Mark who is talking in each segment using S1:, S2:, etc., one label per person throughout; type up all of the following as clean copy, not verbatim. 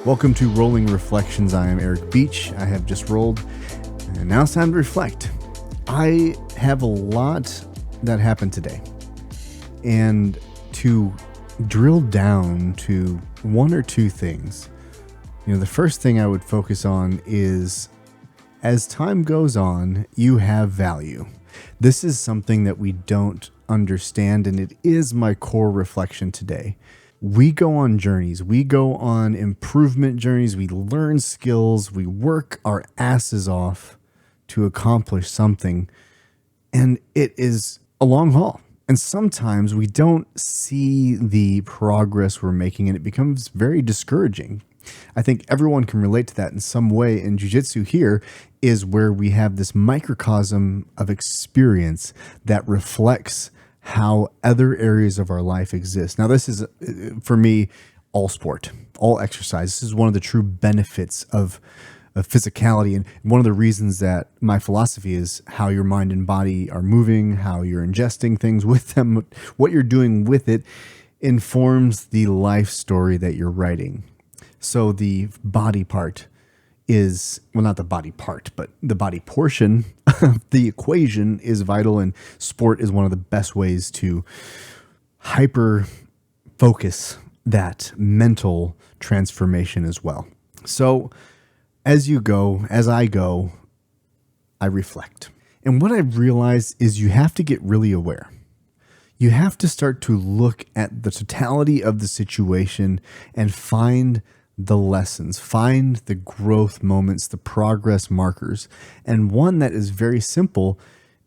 S1: Welcome to Rolling Reflections. I am Eric Beach. I have just rolled, and now it's time to reflect. I have a lot that happened today, and to drill down to one or two things, the first thing I would focus on is, as time goes on, you have value. This is something that we don't understand, and it is my core reflection today. We go on journeys, we go on improvement journeys, we learn skills, we work our asses off to accomplish something, and it is a long haul. And sometimes we don't see the progress we're making, and it becomes very discouraging. I think everyone can relate to that in some way, and jiu-jitsu here is where we have this microcosm of experience that reflects how other areas of our life exist. Now, this is, for me, all sport, all exercise. This is one of the true benefits of physicality, and one of the reasons that my philosophy is how your mind and body are moving, how you're ingesting things with them, what you're doing with it informs the life story that you're writing. So the body part is, well, not the body part, but the body portion of the equation is vital, and sport is one of the best ways to hyper focus that mental transformation as well. So as I go, I reflect. And what I've realized is you have to get really aware. You have to start to look at the totality of the situation and find the lessons, find the growth moments, the progress markers. And one that is very simple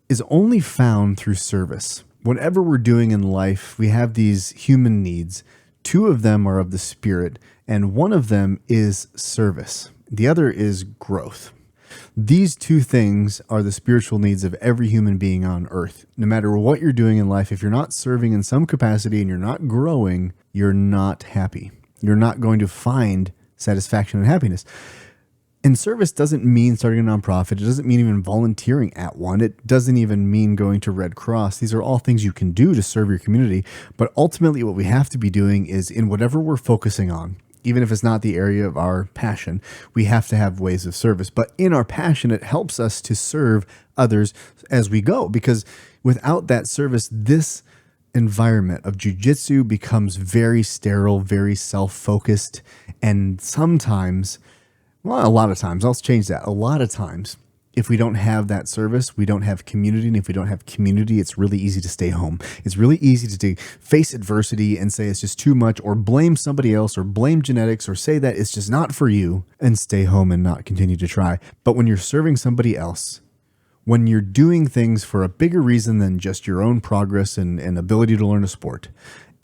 S1: is only found through service. Whatever we're doing in life, we have these human needs. Two of them are of the spirit, and one of them is service. The other is growth. These two things are the spiritual needs of every human being on earth. No matter what you're doing in life, if you're not serving in some capacity and you're not growing, you're not happy. You're not going to find satisfaction and happiness. And service doesn't mean starting a nonprofit. It doesn't mean even volunteering at one. It doesn't even mean going to Red Cross. These are all things you can do to serve your community. But ultimately, what we have to be doing is, in whatever we're focusing on, even if it's not the area of our passion, we have to have ways of service. But in our passion, it helps us to serve others as we go, because without that service, this environment of jiu-jitsu becomes very sterile, very self-focused, and sometimes, well, a lot of times, I'll change that. A lot of times, if we don't have that service, we don't have community, and if we don't have community, it's really easy to stay home. It's really easy to face adversity and say it's just too much, or blame somebody else, or blame genetics, or say that it's just not for you, and stay home and not continue to try. But when you're serving somebody else, when you're doing things for a bigger reason than just your own progress and ability to learn a sport,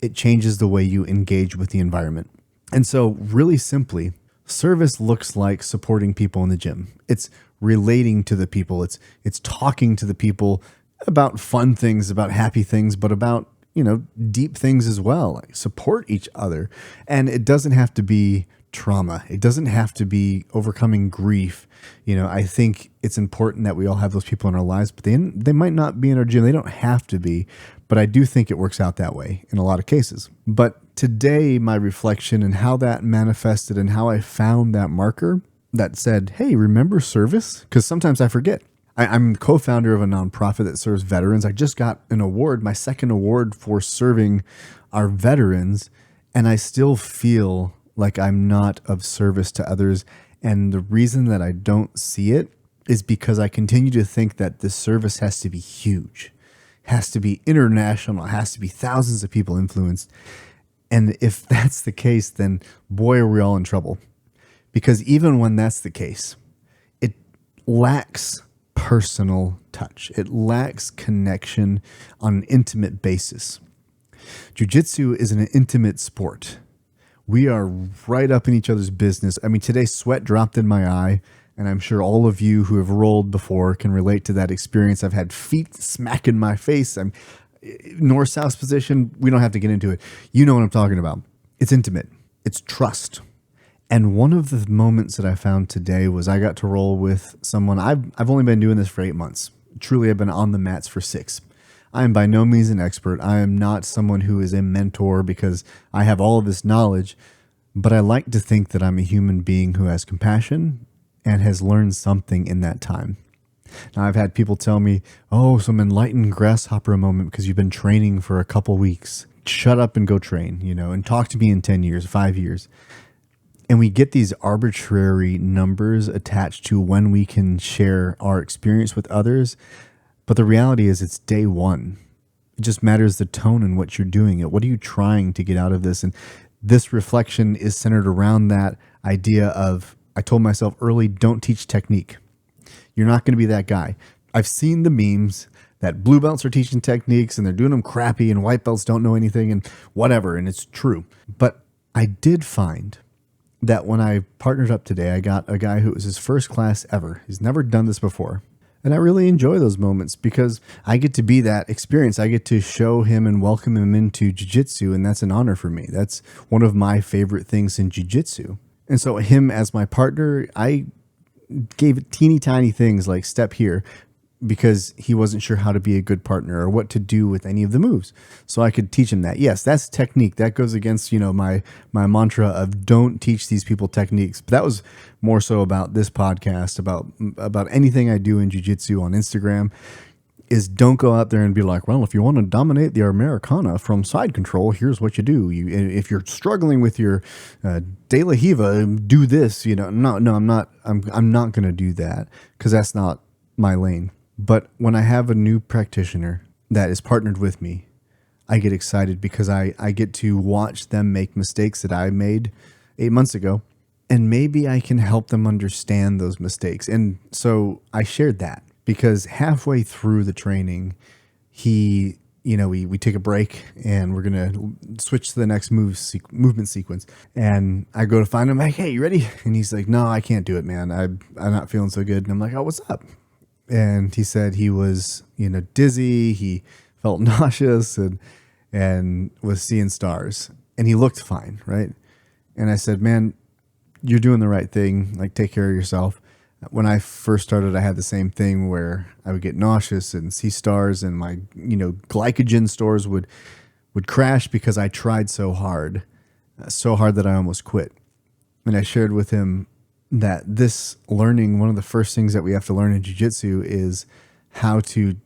S1: it changes the way you engage with the environment. And so really simply, service looks like supporting people in the gym. It's relating to the people. It's talking to the people about fun things, about happy things, but about, deep things as well. Like support each other. And it doesn't have to be trauma. It doesn't have to be overcoming grief. I think it's important that we all have those people in our lives, but they might not be in our gym. They don't have to be, but I do think it works out that way in a lot of cases. But today, my reflection and how that manifested and how I found that marker that said, hey, remember service? Because sometimes I forget. I'm co-founder of a nonprofit that serves veterans. I just got an award, my second award for serving our veterans, and I still feel like I'm not of service to others. And the reason that I don't see it is because I continue to think that this service has to be huge, has to be international, has to be thousands of people influenced. And if that's the case, then boy, are we all in trouble. Because even when that's the case, it lacks personal touch. It lacks connection on an intimate basis. Jiu-jitsu is an intimate sport. We are right up in each other's business. I mean, today sweat dropped in my eye, and I'm sure all of you who have rolled before can relate to that experience. I've had feet smack in my face. I'm north-south position. We don't have to get into it. You know what I'm talking about. It's intimate. It's trust. And one of the moments that I found today was I got to roll with someone. I've only been doing this for 8 months. Truly, I've been on the mats for 6. I am by no means an expert. I am not someone who is a mentor because I have all of this knowledge. but I like to think that I'm a human being who has compassion and has learned something in that time. Now, I've had people tell me, oh, some enlightened grasshopper moment because you've been training for a couple weeks. Shut up and go train, and talk to me in 10 years, 5 years. And we get these arbitrary numbers attached to when we can share our experience with others. But the reality is it's day one. It just matters the tone and what you're doing it. What are you trying to get out of this? And this reflection is centered around that idea of, I told myself early, don't teach technique. You're not going to be that guy. I've seen the memes that blue belts are teaching techniques and they're doing them crappy and white belts don't know anything and whatever. And it's true. But I did find that when I partnered up today, I got a guy who was his first class ever. He's never done this before. And I really enjoy those moments because I get to be that experience. I get to show him and welcome him into jiu-jitsu, and that's an honor for me. That's one of my favorite things in jiu-jitsu. And so him as my partner, I gave teeny tiny things like step here because he wasn't sure how to be a good partner or what to do with any of the moves. So I could teach him that. Yes, that's technique. That goes against, my mantra of don't teach these people techniques. But that was more so about this podcast, about anything I do in jiu-jitsu on Instagram, is don't go out there and be like, well, if you want to dominate the Americana from side control, here's what you do. If you're struggling with your De La Hiva, do this. No, I'm not. I'm not going to do that because that's not my lane. But when I have a new practitioner that is partnered with me, I get excited because I get to watch them make mistakes that I made 8 months ago, and maybe I can help them understand those mistakes. And so I shared that because halfway through the training, we take a break and we're going to switch to the next movement sequence. And I go to find him, like, hey, you ready? And he's like, no, I can't do it, man. I'm not feeling so good. And I'm like, oh, what's up? And he said he was, dizzy. He felt nauseous and was seeing stars. And he looked fine, right? And I said, man, you're doing the right thing. Like, take care of yourself. When I first started, I had the same thing where I would get nauseous and see stars, and my, glycogen stores would crash because I tried so hard that I almost quit. And I shared with him that this learning, one of the first things that we have to learn in jiu-jitsu is how to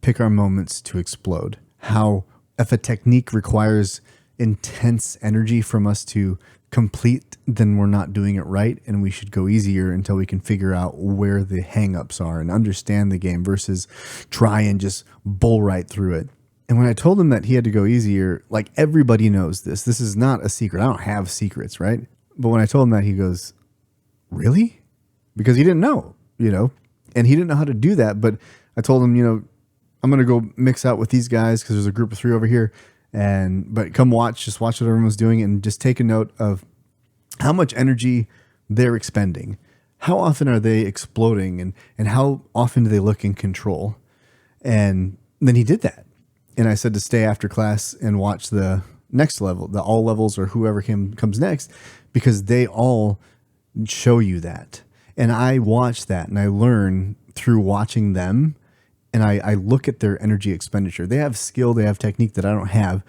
S1: pick our moments to explode. How, if a technique requires intense energy from us to complete, then we're not doing it right, and we should go easier until we can figure out where the hang-ups are and understand the game versus try and just bull right through it. And when I told him that he had to go easier, like, everybody knows this. This is not a secret. I don't have secrets, right? But when I told him that, he goes, really? Because he didn't know, and he didn't know how to do that. But I told him, I'm going to go mix out with these guys because there's a group of 3 over here. But come just watch what everyone's doing and just take a note of how much energy they're expending. How often are they exploding and how often do they look in control? And then he did that. And I said to stay after class and watch the next level, the all levels or whoever comes next, because they all show you that. And I watch that and I learn through watching them, and I look at their energy expenditure. They have skill, they have technique that I don't have,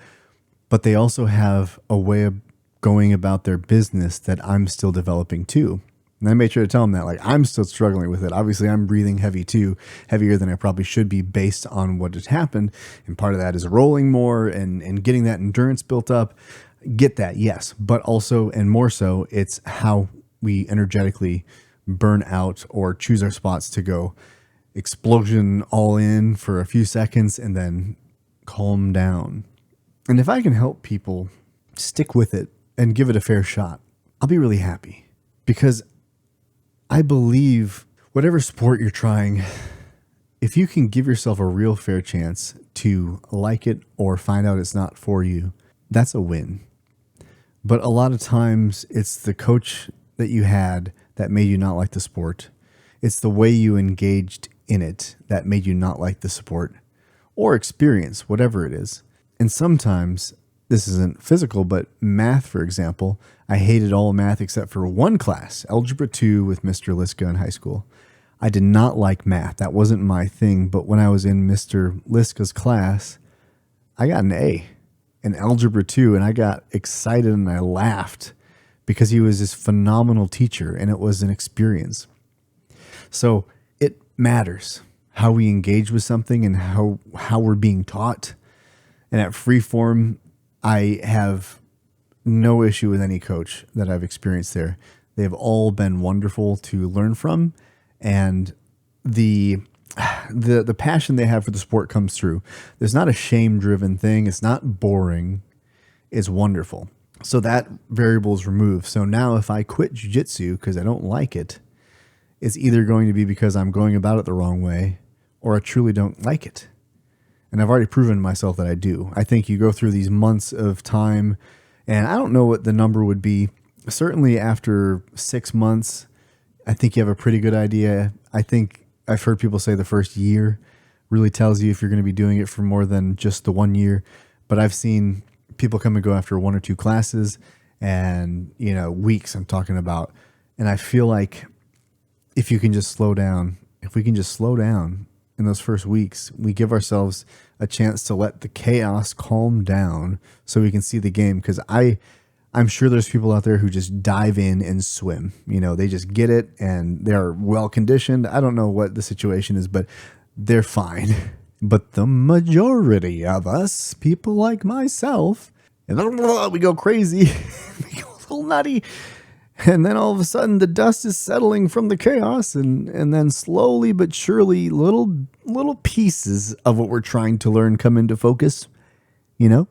S1: but they also have a way of going about their business that I'm still developing too. And I made sure to tell them that, like, I'm still struggling with it. Obviously, I'm breathing heavy too, heavier than I probably should be based on what has happened. And part of that is rolling more and getting that endurance built up. Get that, yes. But also, and more so, it's how we energetically burn out or choose our spots to go explosion all in for a few seconds and then calm down. And if I can help people stick with it and give it a fair shot, I'll be really happy, because I believe whatever sport you're trying, if you can give yourself a real fair chance to like it or find out it's not for you, that's a win. But a lot of times it's the coach that you had that made you not like the sport. It's the way you engaged in it that made you not like the sport or experience, whatever it is. And sometimes this isn't physical, but math, for example, I hated all math except for one class, Algebra 2 with Mr. Liska in high school. I did not like math. That wasn't my thing. But when I was in Mr. Liska's class, I got an A in Algebra 2, and I got excited and I laughed because he was this phenomenal teacher and it was an experience. So it matters how we engage with something and how we're being taught. And at Freeform, I have no issue with any coach that I've experienced there. They've all been wonderful to learn from, and the passion they have for the sport comes through. There's not a shame-driven thing. It's not boring. It's wonderful. So that variable is removed. So now if I quit jiu-jitsu because I don't like it, it's either going to be because I'm going about it the wrong way or I truly don't like it. And I've already proven to myself that I do. I think you go through these months of time, and I don't know what the number would be. Certainly after 6 months, I think you have a pretty good idea. I think I've heard people say the first year really tells you if you're going to be doing it for more than just the 1 year. But I've seen people come and go after 1 or 2 classes and, weeks I'm talking about. And I feel like if you can just slow down, if we can just slow down in those first weeks, we give ourselves a chance to let the chaos calm down so we can see the game. Because I'm sure there's people out there who just dive in and swim. They just get it and they're well conditioned. I don't know what the situation is, but they're fine. But the majority of us, people like myself, we go crazy, we go a little nutty. And then all of a sudden the dust is settling from the chaos, and then slowly but surely little pieces of what we're trying to learn come into focus, and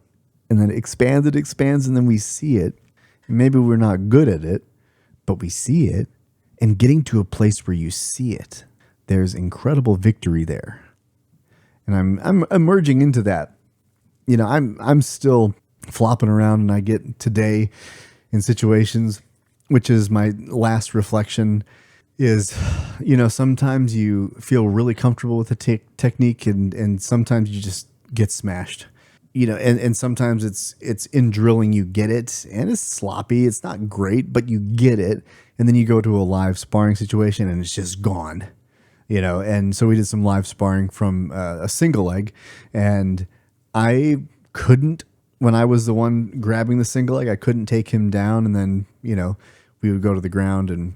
S1: then it expands, and then we see it. Maybe we're not good at it, but we see it. And getting to a place where you see it, there's incredible victory there. And I'm emerging into that. I'm still flopping around, and I get today in situations, which is my last reflection, is, sometimes you feel really comfortable with the technique and sometimes you just get smashed, and sometimes it's in drilling, you get it and it's sloppy. It's not great, but you get it. And then you go to a live sparring situation and it's just gone, and so we did some live sparring from a single leg, and I couldn't, when I was the one grabbing the single leg, I couldn't take him down. And then, we would go to the ground and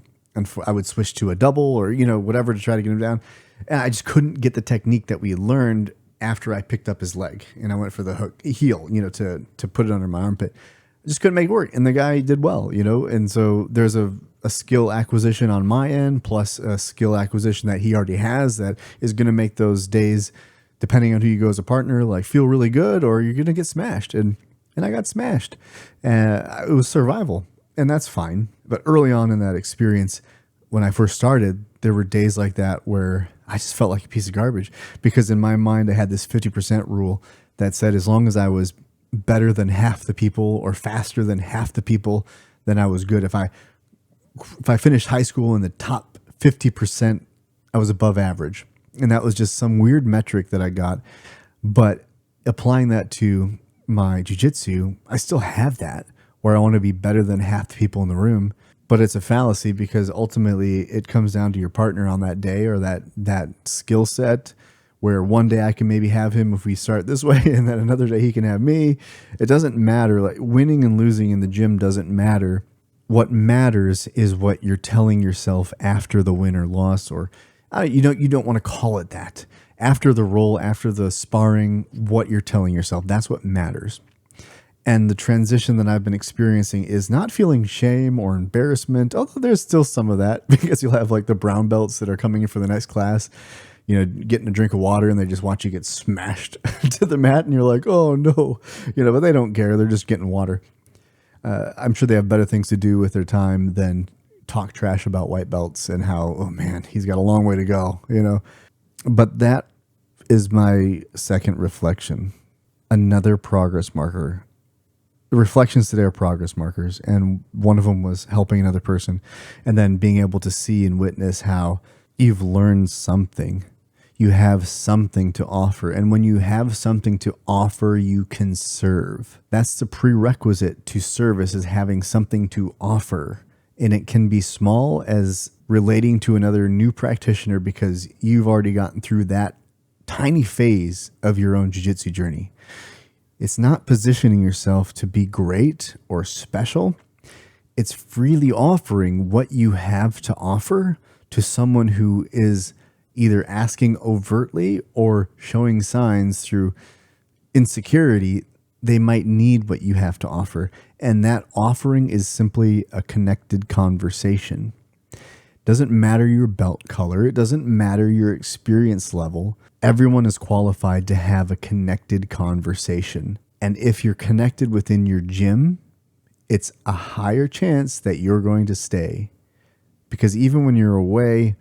S1: I would switch to a double or, whatever to try to get him down. And I just couldn't get the technique that we learned after I picked up his leg and I went for the heel, to put it under my armpit. I just couldn't make it work. And the guy did well, and so there's a skill acquisition on my end plus a skill acquisition that he already has that is going to make those days, depending on who you go as a partner, like feel really good, or you're going to get smashed. And I got smashed. It was survival, and that's fine. But early on in that experience, when I first started, there were days like that where I just felt like a piece of garbage, because in my mind, I had this 50% rule that said, as long as I was better than half the people or faster than half the people, then I was good. If I finished high school in the top 50%, I was above average. And that was just some weird metric that I got. But applying that to my jiu-jitsu, I still have that, where I want to be better than half the people in the room. But it's a fallacy, because ultimately it comes down to your partner on that day, or that skill set, where one day I can maybe have him if we start this way, and then another day he can have me. It doesn't matter. Like, winning and losing in the gym doesn't matter. What matters is what you're telling yourself after the win or loss, or you don't want to call it that. After the roll, after the sparring, what you're telling yourself, that's what matters. And the transition that I've been experiencing is not feeling shame or embarrassment, although there's still some of that, because you'll have like the brown belts that are coming in for the next class, getting a drink of water, and they just watch you get smashed to the mat, and you're like, oh no, but they don't care. They're just getting water. I'm sure they have better things to do with their time than talk trash about white belts and how, oh man, he's got a long way to go, But that is my second reflection. Another progress marker. The reflections today are progress markers, and one of them was helping another person, and then being able to see and witness how you've learned something. You have something to offer, and when you have something to offer, you can serve. That's the prerequisite to service, is having something to offer. And it can be small as relating to another new practitioner because you've already gotten through that tiny phase of your own jiu-jitsu journey. It's not positioning yourself to be great or special. it's freely offering what you have to offer to someone who is either asking overtly or showing signs through insecurity. They might need what you have to offer. And that offering is simply a connected conversation. Doesn't matter your belt color. It doesn't matter your experience level. Everyone is qualified to have a connected conversation. And if you're connected within your gym, it's a higher chance that you're going to stay. Because even when you're away,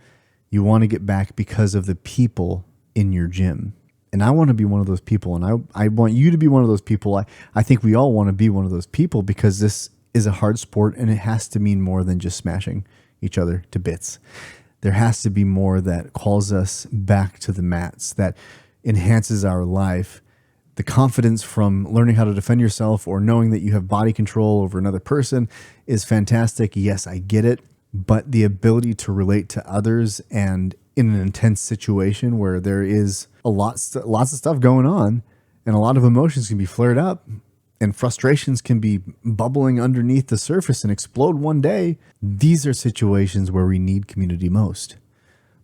S1: you want to get back because of the people in your gym. And I want to be one of those people. And I want you to be one of those people. I think we all want to be one of those people, because this is a hard sport and it has to mean more than just smashing each other to bits. There has to be more that calls us back to the mats, that enhances our life. The confidence from learning how to defend yourself or knowing that you have body control over another person is fantastic. Yes, I get it. But the ability to relate to others, and in an intense situation where there is lots of stuff going on and a lot of emotions can be flared up and frustrations can be bubbling underneath the surface and explode one day, these are situations where we need community most.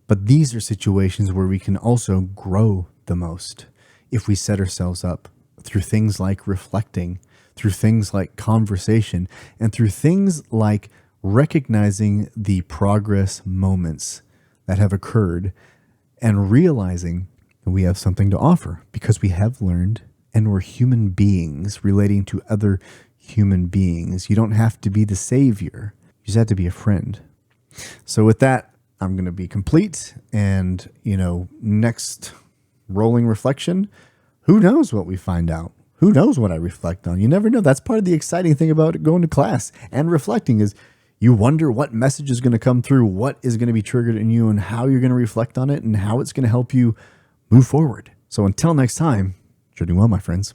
S1: But these are situations where we can also grow the most if we set ourselves up through things like reflecting, through things like conversation, and through things like recognizing the progress moments that have occurred and realizing that we have something to offer because we have learned and we're human beings relating to other human beings. You don't have to be the savior. You just have to be a friend. So with that, I'm going to be complete. And, next rolling reflection, who knows what we find out? Who knows what I reflect on? You never know. That's part of the exciting thing about going to class and reflecting is you wonder what message is going to come through, what is going to be triggered in you, and how you're going to reflect on it and how it's going to help you move forward. So until next time, journey well, my friends.